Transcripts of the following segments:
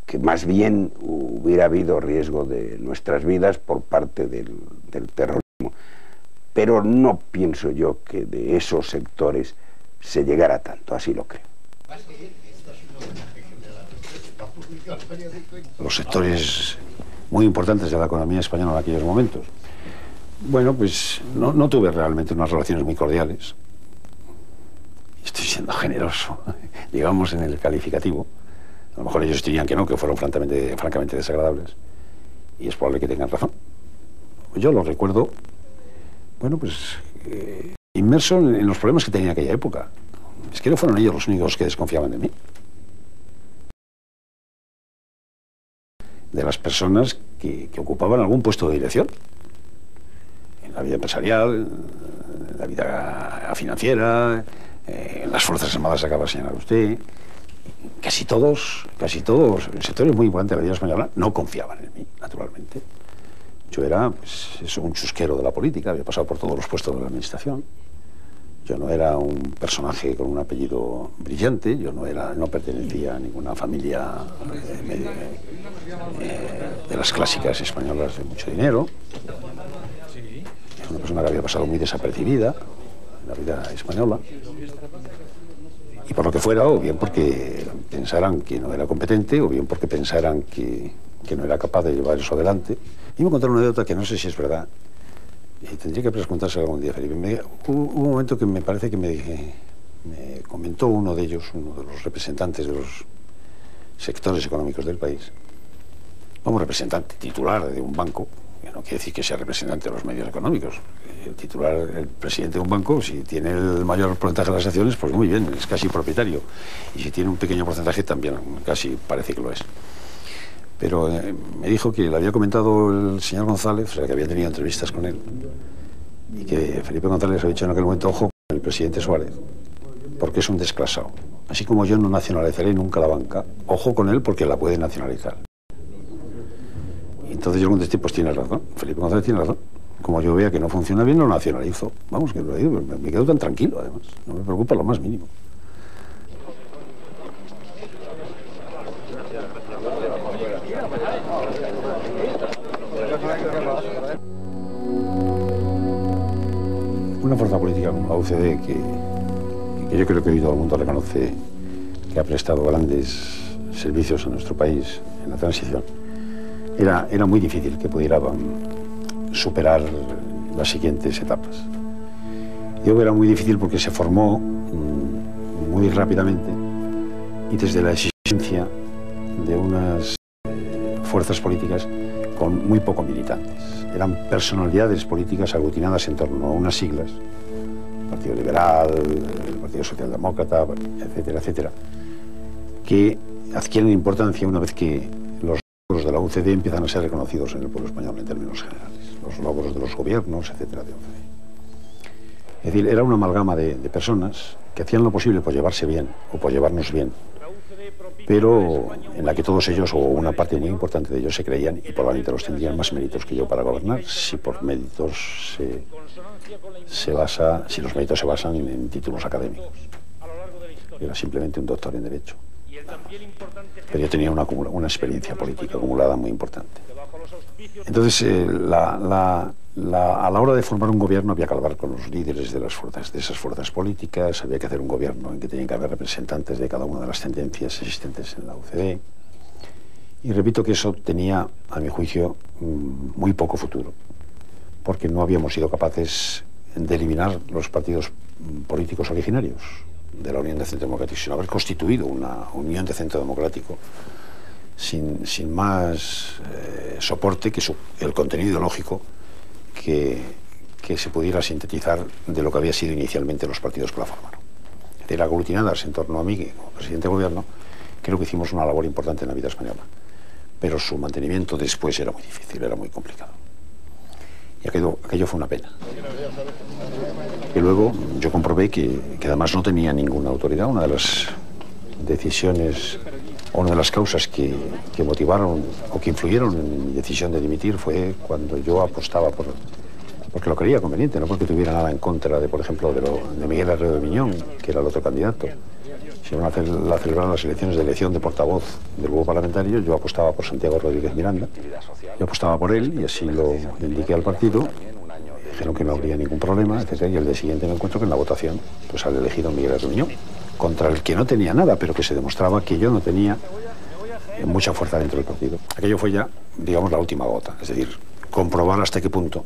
que más bien hubiera habido riesgo de nuestras vidas por parte del terrorismo. Pero no pienso yo que de esos sectores se llegara tanto, así lo creo. Los sectores muy importantes de la economía española en aquellos momentos. Bueno, pues no tuve realmente unas relaciones muy cordiales. Estoy siendo generoso, digamos, en el calificativo. A lo mejor ellos dirían que no, que fueron francamente desagradables. Y es probable que tengan razón. Yo lo recuerdo, bueno, pues inmerso en los problemas que tenía en aquella época. Es que no fueron ellos los únicos que desconfiaban de mí. De las personas que ocupaban algún puesto de dirección. En la vida empresarial, en la vida financiera, en las Fuerzas Armadas acaba de señalar usted. Casi todos, en sectores muy importantes de la vida española, no confiaban en mí, naturalmente. Yo era, pues, eso, un chusquero de la política, había pasado por todos los puestos de la administración. Yo no era un personaje con un apellido brillante, yo no pertenecía a ninguna familia de las clásicas españolas de mucho dinero. Era una persona que había pasado muy desapercibida en la vida española. Y por lo que fuera, o bien porque pensaran que no era competente, o bien porque pensaran que no era capaz de llevar eso adelante. Y me contaron una anécdota que no sé si es verdad. Y tendría que preguntárselo algún día, Felipe. Hubo un momento que me parece que me comentó uno de ellos, uno de los representantes de los sectores económicos del país, como representante titular de un banco, que no quiere decir que sea representante de los medios económicos. El titular, el presidente de un banco, si tiene el mayor porcentaje de las acciones, pues muy bien, es casi propietario. Y si tiene un pequeño porcentaje, también casi parece que lo es. Pero me dijo que le había comentado el señor González, o sea, que había tenido entrevistas con él, y que Felipe González había dicho en aquel momento, ojo con el presidente Suárez, porque es un desclasado. Así como yo no nacionalizaré nunca la banca, ojo con él porque la puede nacionalizar. Y entonces yo contesté, pues tiene razón, Felipe González tiene razón. Como yo vea que no funciona bien, lo nacionalizo. Vamos, que lo digo, me quedo tan tranquilo, además. No me preocupa lo más mínimo. Una fuerza política como la UCD, que yo creo que hoy todo el mundo reconoce que ha prestado grandes servicios a nuestro país en la transición, era muy difícil que pudiera superar las siguientes etapas. Digo que era muy difícil porque se formó muy rápidamente y desde la exigencia de unas fuerzas políticas con muy poco militantes. Eran personalidades políticas aglutinadas en torno a unas siglas, el Partido Liberal, el Partido Socialdemócrata, etcétera, etcétera, que adquieren importancia una vez que los logros de la UCD empiezan a ser reconocidos en el pueblo español en términos generales, los logros de los gobiernos, etcétera, de UCD. Es decir, era una amalgama de personas que hacían lo posible por llevarse bien o por llevarnos bien, pero en la que todos ellos, o una parte muy importante de ellos, se creían y probablemente los tendrían más méritos que yo para gobernar, si por méritos si los méritos se basan en títulos académicos. Era simplemente un doctor en Derecho. Pero yo tenía una experiencia política acumulada muy importante. Entonces, a la hora de formar un gobierno había que hablar con los líderes de esas fuerzas políticas, había que hacer un gobierno en que tenían que haber representantes de cada una de las tendencias existentes en la UCD. Y repito que eso tenía, a mi juicio, muy poco futuro, porque no habíamos sido capaces de eliminar los partidos políticos originarios de la Unión de Centro Democrático, sino haber constituido una Unión de Centro Democrático sin más soporte que el contenido ideológico que se pudiera sintetizar de lo que había sido inicialmente los partidos que la formaron. De aglutinadas en torno a mí, como presidente de gobierno, creo que hicimos una labor importante en la vida española. Pero su mantenimiento después era muy difícil, era muy complicado. Y aquello fue una pena. Y luego yo comprobé que además no tenía ninguna autoridad. Una de las decisiones, o una de las causas que motivaron o que influyeron en mi decisión de dimitir fue cuando yo apostaba porque lo creía conveniente, no porque tuviera nada en contra de, por ejemplo, de Miguel Herrero de Miñón, que era el otro candidato, se iban a celebrar las elecciones de elección de portavoz del grupo parlamentario. Yo apostaba por Santiago Rodríguez Miranda, yo apostaba por él y así lo indiqué al partido. Dijeron que no habría ningún problema, etc. Y el día siguiente me encuentro que en la votación pues han elegido a Miguel Ruñón, contra el que no tenía nada, pero que se demostraba que yo no tenía mucha fuerza dentro del partido. Aquello fue ya, digamos, la última gota, es decir, comprobar hasta qué punto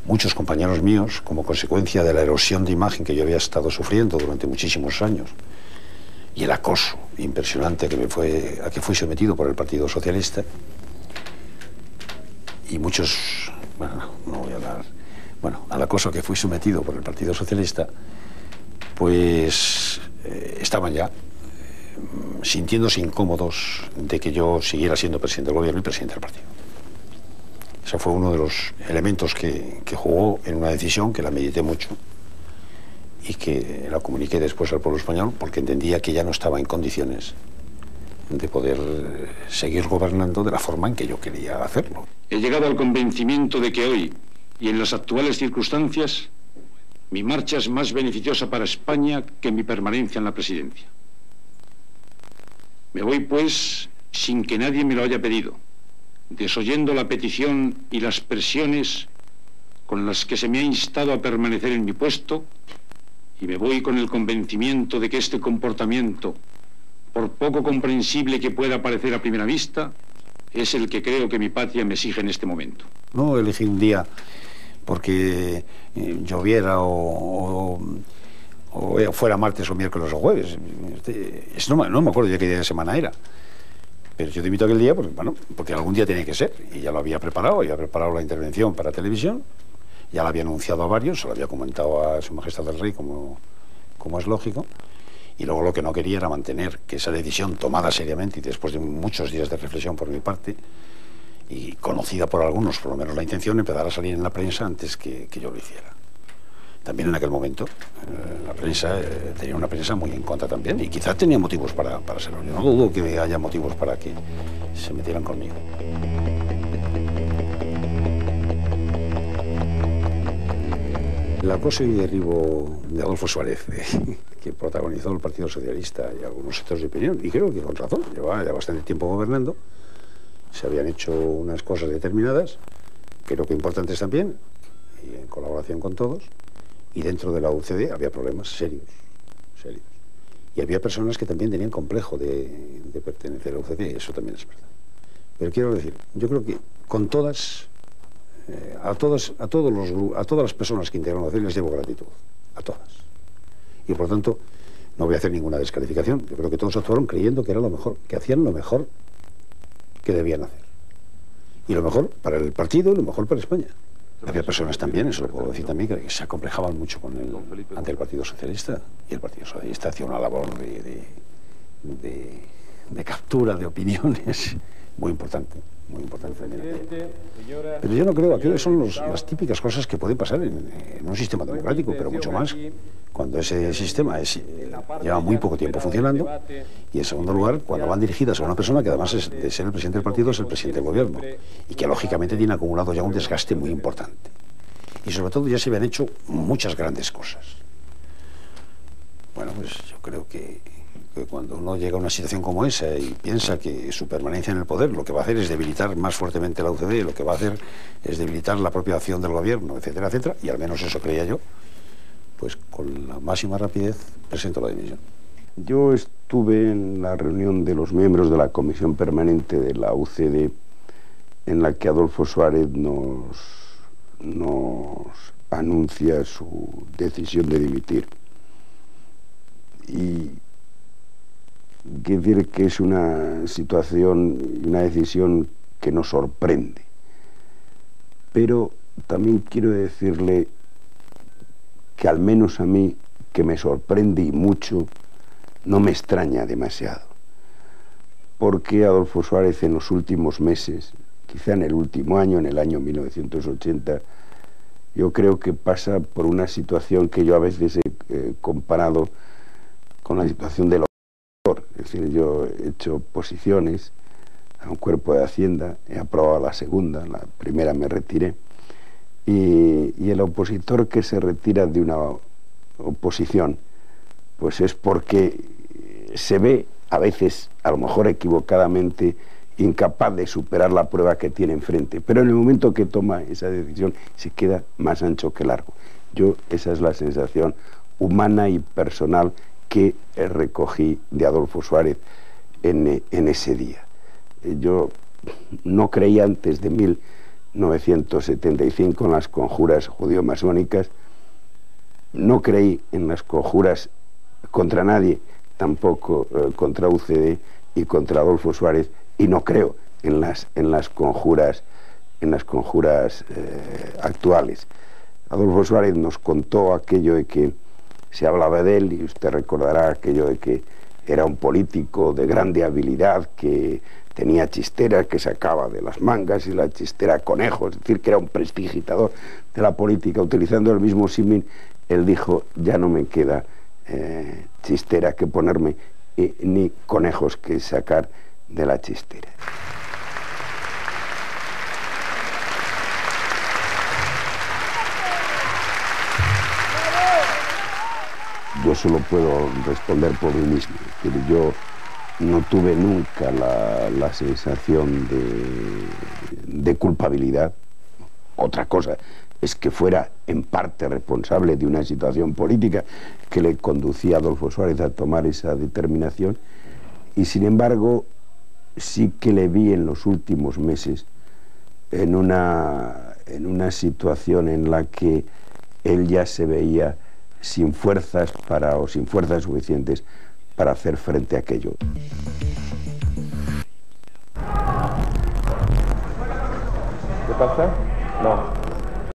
muchos compañeros míos, como consecuencia de la erosión de imagen que yo había estado sufriendo durante muchísimos años y el acoso impresionante a que fui sometido por el Partido Socialista, y muchos, bueno, no voy a hablar, bueno, al acoso que fui sometido por el Partido Socialista, pues estaban ya sintiéndose incómodos de que yo siguiera siendo presidente del gobierno y presidente del partido. Ese fue uno de los elementos que jugó en una decisión que la medité mucho y que la comuniqué después al pueblo español, porque entendía que ya no estaba en condiciones de poder seguir gobernando de la forma en que yo quería hacerlo. He llegado al convencimiento de que hoy, y en las actuales circunstancias, mi marcha es más beneficiosa para España que mi permanencia en la presidencia. Me voy, pues, sin que nadie me lo haya pedido, desoyendo la petición y las presiones con las que se me ha instado a permanecer en mi puesto, y me voy con el convencimiento de que este comportamiento, por poco comprensible que pueda parecer a primera vista, es el que creo que mi patria me exige en este momento. No elegí un día porque lloviera o fuera martes o miércoles o jueves. No me acuerdo ya qué día de semana era. Pero yo te invito a aquel día porque algún día tenía que ser. Y ya lo había preparado la intervención para televisión, ya la había anunciado a varios, se lo había comentado a Su Majestad el Rey, como es lógico. Y luego lo que no quería era mantener que esa decisión tomada seriamente y después de muchos días de reflexión por mi parte, y conocida por algunos, por lo menos la intención, empezara a salir en la prensa antes que yo lo hiciera. También en aquel momento la prensa tenía una prensa muy en contra también, y quizás tenía motivos para serlo. Yo no dudo que haya motivos para que se metieran conmigo. El acoso y derribo de Adolfo Suárez, que protagonizó el Partido Socialista y algunos sectores de opinión, y creo que con razón, llevaba ya bastante tiempo gobernando, se habían hecho unas cosas determinadas, creo que importantes también, y en colaboración con todos, y dentro de la UCD había problemas serios. Y había personas que también tenían complejo de pertenecer a la UCD, eso también es verdad. Pero quiero decir, yo creo que con todas, a todas las personas que integraron la UCD les debo gratitud, a todas. Y por lo tanto, no voy a hacer ninguna descalificación, yo creo que todos actuaron creyendo que era lo mejor, que hacían lo mejor que debían hacer. Y lo mejor para el partido y lo mejor para España. Había personas también, eso lo puedo decir también, que se acomplejaban mucho ante el Partido Socialista, y el Partido Socialista hacía una labor de captura de opiniones muy importante también. Pero yo no creo, aquellas son las típicas cosas que pueden pasar en un sistema democrático, pero mucho más cuando ese sistema lleva muy poco tiempo funcionando, y en segundo lugar, cuando van dirigidas a una persona que además de ser el presidente del partido es el presidente del gobierno, y que lógicamente tiene acumulado ya un desgaste muy importante. Y sobre todo ya se habían hecho muchas grandes cosas. Bueno, pues yo creo que cuando uno llega a una situación como esa y piensa que su permanencia en el poder lo que va a hacer es debilitar más fuertemente la UCD, lo que va a hacer es debilitar la propia acción del gobierno, etcétera, etcétera, y al menos eso creía yo, pues con la máxima rapidez presento la dimisión. Yo estuve en la reunión de los miembros de la Comisión Permanente de la UCD, en la que Adolfo Suárez nos anuncia su decisión de dimitir. Y quiero decir que es una situación y una decisión que nos sorprende. Pero también quiero decirle que al menos a mí, que me sorprende y mucho, no me extraña demasiado. Porque Adolfo Suárez en los últimos meses, quizá en el último año, en el año 1980, yo creo que pasa por una situación que yo a veces he comparado con la situación del opositor. Es decir, yo he hecho posiciones a un cuerpo de Hacienda, he aprobado la segunda, la primera me retiré, y el opositor que se retira de una oposición, pues es porque se ve, a veces, a lo mejor equivocadamente, incapaz de superar la prueba que tiene enfrente, pero en el momento que toma esa decisión se queda más ancho que largo. Esa es la sensación humana y personal que recogí de Adolfo Suárez en ese día. Yo no creí antes de 1975 en las conjuras judío-masónicas, no creí en las conjuras contra nadie, tampoco contra UCD y contra Adolfo Suárez, y no creo en las conjuras actuales. Adolfo Suárez nos contó aquello de que se hablaba de él, y usted recordará aquello de que era un político de grande habilidad, que tenía chisteras que sacaba de las mangas y la chistera conejos, es decir, que era un prestidigitador de la política. Utilizando el mismo símil, él dijo: ya no me queda chistera que ponerme, ni conejos que sacar de la chistera. Yo solo puedo responder por mí mismo, pero yo no tuve nunca la sensación de culpabilidad. Otra cosa es que fuera en parte responsable de una situación política que le conducía a Adolfo Suárez a tomar esa determinación, y sin embargo sí que le vi en los últimos meses en una situación en la que él ya se veía sin fuerzas suficientes para hacer frente a aquello. ¿Qué pasa? No.